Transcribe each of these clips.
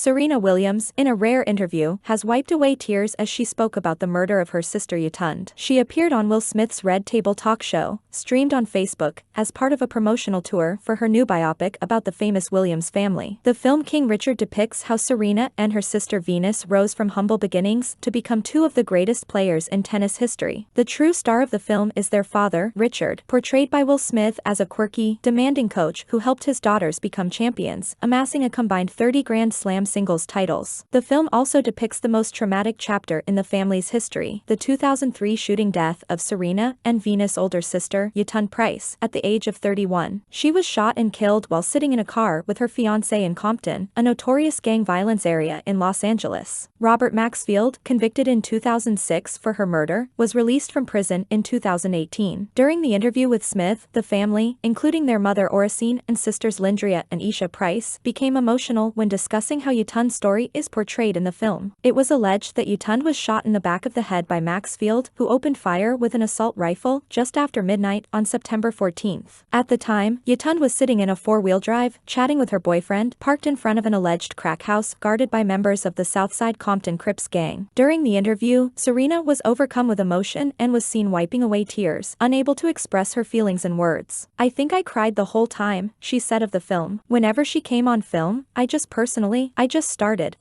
Serena Williams, in a rare interview, has wiped away tears as she spoke about the murder of her sister Yutund. She appeared on Will Smith's Red Table Talk show, streamed on Facebook, as part of a promotional tour for her new biopic about the famous Williams family. The film King Richard depicts how Serena and her sister Venus rose from humble beginnings to become two of the greatest players in tennis history. The true star of the film is their father, Richard, portrayed by Will Smith as a quirky, demanding coach who helped his daughters become champions, amassing a combined 30 Grand Slam singles titles. The film also depicts the most traumatic chapter in the family's history, the 2003 shooting death of Serena and Venus' older sister, Yutund Price, at the age of 31. She was shot and killed while sitting in a car with her fiancé in Compton, a notorious gang violence area in Los Angeles. Robert Maxfield, convicted in 2006 for her murder, was released from prison in 2018. During the interview with Smith, the family, including their mother Oracene and sisters Lindria and Isha Price, became emotional when discussing how Yutund's story is portrayed in the film. It was alleged that Yutund was shot in the back of the head by Maxfield, who opened fire with an assault rifle just after midnight on September 14th. At the time, Yutund was sitting in a four-wheel drive, chatting with her boyfriend, parked in front of an alleged crack house guarded by members of the Southside Compton Crips gang. During the interview, Serena was overcome with emotion and was seen wiping away tears, unable to express her feelings in words. "I think I cried the whole time," she said of the film. "Whenever she came on film, I just started,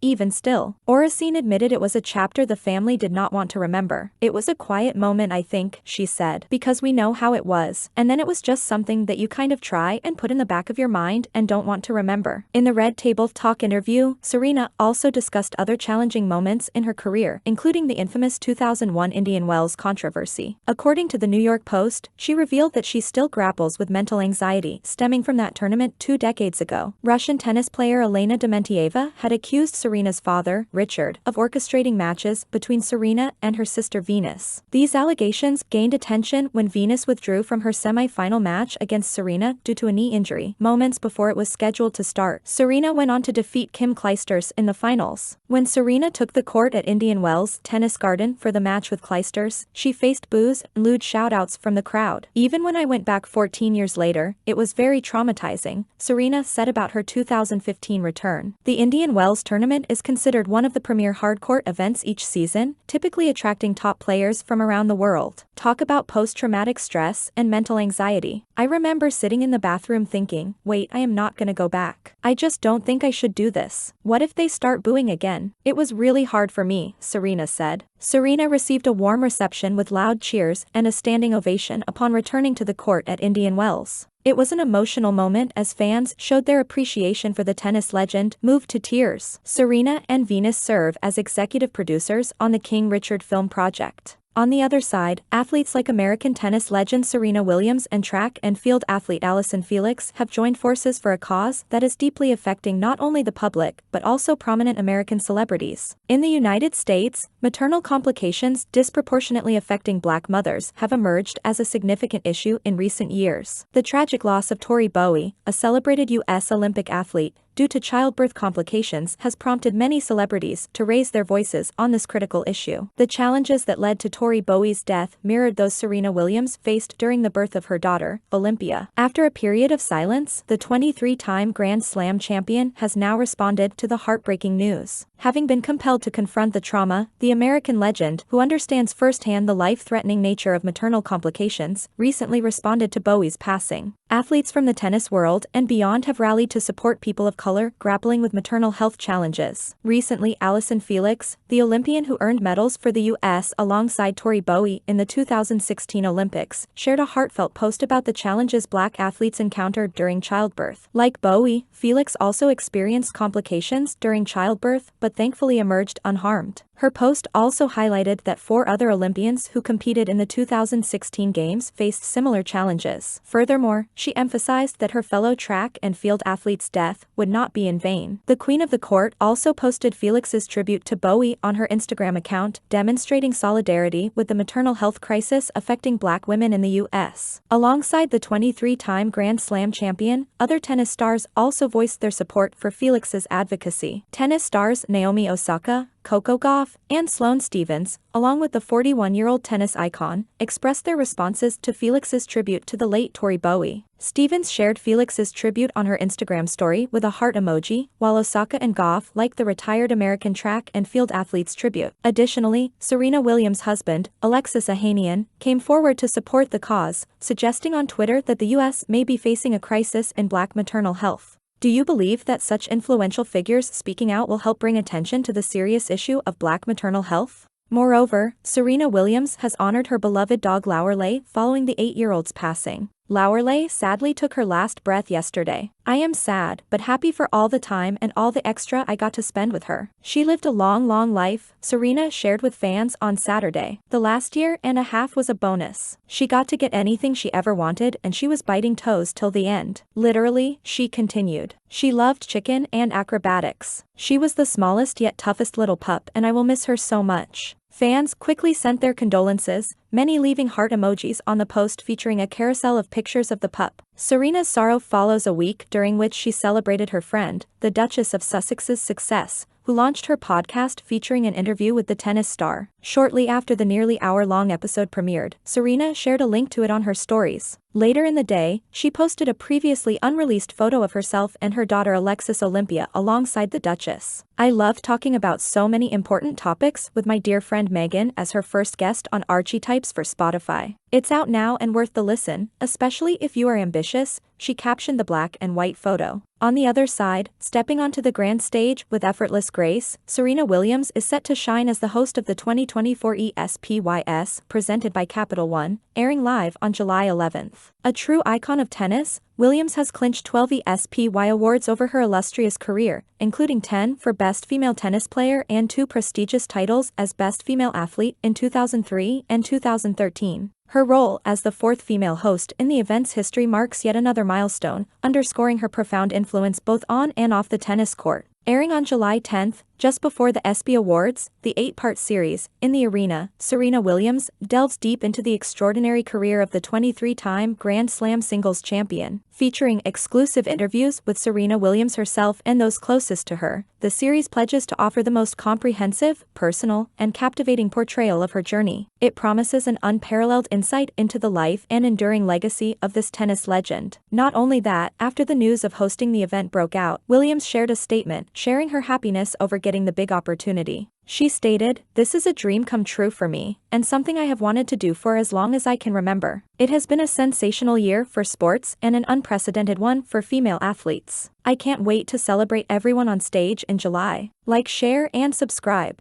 even still." Oracene admitted it was a chapter the family did not want to remember. "It was a quiet moment, I think," she said, "because we know how it was, and then it was just something that you kind of try and put in the back of your mind and don't want to remember." In the Red Table Talk interview, Serena also discussed other challenging moments in her career, including the infamous 2001 Indian Wells controversy. According to the New York Post, she revealed that she still grapples with mental anxiety stemming from that tournament 2 decades ago. Russian tennis player Elena Dementieva had accused Serena's father, Richard, of orchestrating matches between Serena and her sister Venus. These allegations gained attention when Venus withdrew from her semi-final match against Serena due to a knee injury, moments before it was scheduled to start. Serena went on to defeat Kim Clijsters in the finals. When Serena took the court at Indian Wells Tennis Garden for the match with Clijsters, she faced boos and lewd shoutouts from the crowd. "Even when I went back 14 years later, it was very traumatizing," Serena said about her 2015 return. The Indian Wells tournament is considered one of the premier hardcourt events each season, typically attracting top players from around the world. Talk about post-traumatic stress and mental anxiety. "I remember sitting in the bathroom thinking, wait, I am not gonna go back. I just don't think I should do this. What if they start booing again? It was really hard for me," Serena said. Serena received a warm reception with loud cheers and a standing ovation upon returning to the court at Indian Wells. It was an emotional moment as fans showed their appreciation for the tennis legend, moved to tears. Serena and Venus serve as executive producers on the King Richard film project. On the other side, athletes like American tennis legend Serena Williams and track and field athlete Allyson Felix have joined forces for a cause that is deeply affecting not only the public but also prominent American celebrities. In the United States, maternal complications disproportionately affecting Black mothers have emerged as a significant issue in recent years. The tragic loss of Tori Bowie, a celebrated U.S. Olympic athlete, due to childbirth complications has prompted many celebrities to raise their voices on this critical issue. The challenges that led to Tori Bowie's death mirrored those Serena Williams faced during the birth of her daughter, Olympia. After a period of silence, the 23-time Grand Slam champion has now responded to the heartbreaking news. Having been compelled to confront the trauma, the American legend, who understands firsthand the life-threatening nature of maternal complications, recently responded to Bowie's passing. Athletes from the tennis world and beyond have rallied to support people of color grappling with maternal health challenges. Recently, Allyson Felix, the Olympian who earned medals for the U.S. alongside Tori Bowie in the 2016 Olympics, shared a heartfelt post about the challenges Black athletes encountered during childbirth. Like Bowie, Felix also experienced complications during childbirth but thankfully emerged unharmed. Her post also highlighted that 4 other Olympians who competed in the 2016 Games faced similar challenges. Furthermore, she emphasized that her fellow track and field athlete's death would not be in vain. The Queen of the Court also posted Felix's tribute to Bowie on her Instagram account, demonstrating solidarity with the maternal health crisis affecting Black women in the U.S. Alongside the 23-time Grand Slam champion, other tennis stars also voiced their support for Felix's advocacy. Tennis stars Naomi Osaka, Coco Gauff, and Sloane Stephens, along with the 41-year-old tennis icon, expressed their responses to Felix's tribute to the late Tori Bowie. Stephens shared Felix's tribute on her Instagram story with a heart emoji, while Osaka and Gauff liked the retired American track and field athlete's tribute. Additionally, Serena Williams' husband, Alexis Ohanian, came forward to support the cause, suggesting on Twitter that the U.S. may be facing a crisis in Black maternal health. Do you believe that such influential figures speaking out will help bring attention to the serious issue of Black maternal health? Moreover, Serena Williams has honored her beloved dog Lowerlay following the 8-year-old's passing. Lowerlay sadly took her last breath yesterday. I am sad but happy for all the time and all the extra I got to spend with her. She lived a long life, Serena shared with fans on Saturday. The last year and a half was a bonus. She got to get anything she ever wanted and she was biting toes till the end. Literally, she continued. She loved chicken and acrobatics. She was the smallest yet toughest little pup and I will miss her so much. Fans quickly sent their condolences, many leaving heart emojis on the post featuring a carousel of pictures of the pup. Serena's sorrow follows a week during which she celebrated her friend, the Duchess of Sussex's success, who launched her podcast featuring an interview with the tennis star. Shortly after the nearly hour-long episode premiered, Serena shared a link to it on her stories. Later in the day, she posted a previously unreleased photo of herself and her daughter Alexis Olympia alongside the Duchess. I love talking about so many important topics with my dear friend Megan as her first guest on Archetypes for Spotify. It's out now and worth the listen, especially if you are ambitious, she captioned the black and white photo. On the other side, stepping onto the grand stage with effortless grace, Serena Williams is set to shine as the host of the 2024 ESPYS, presented by Capital One, airing live on July 11th. A true icon of tennis, Williams has clinched 12 ESPY awards over her illustrious career, including 10 for Best Female Tennis Player and 2 prestigious titles as Best Female Athlete in 2003 and 2013. Her role as the 4th female host in the event's history marks yet another milestone, underscoring her profound influence both on and off the tennis court. Airing on July 10th, just before the ESPY Awards, the 8-part series, In the Arena, Serena Williams delves deep into the extraordinary career of the 23-time Grand Slam singles champion. Featuring exclusive interviews with Serena Williams herself and those closest to her, the series pledges to offer the most comprehensive, personal, and captivating portrayal of her journey. It promises an unparalleled insight into the life and enduring legacy of this tennis legend. Not only that, after the news of hosting the event broke out, Williams shared a statement, sharing her happiness over getting the big opportunity. She stated, "This is a dream come true for me, and something I have wanted to do for as long as I can remember. It has been a sensational year for sports and an unprecedented one for female athletes. I can't wait to celebrate everyone on stage in July." Like, share, and subscribe.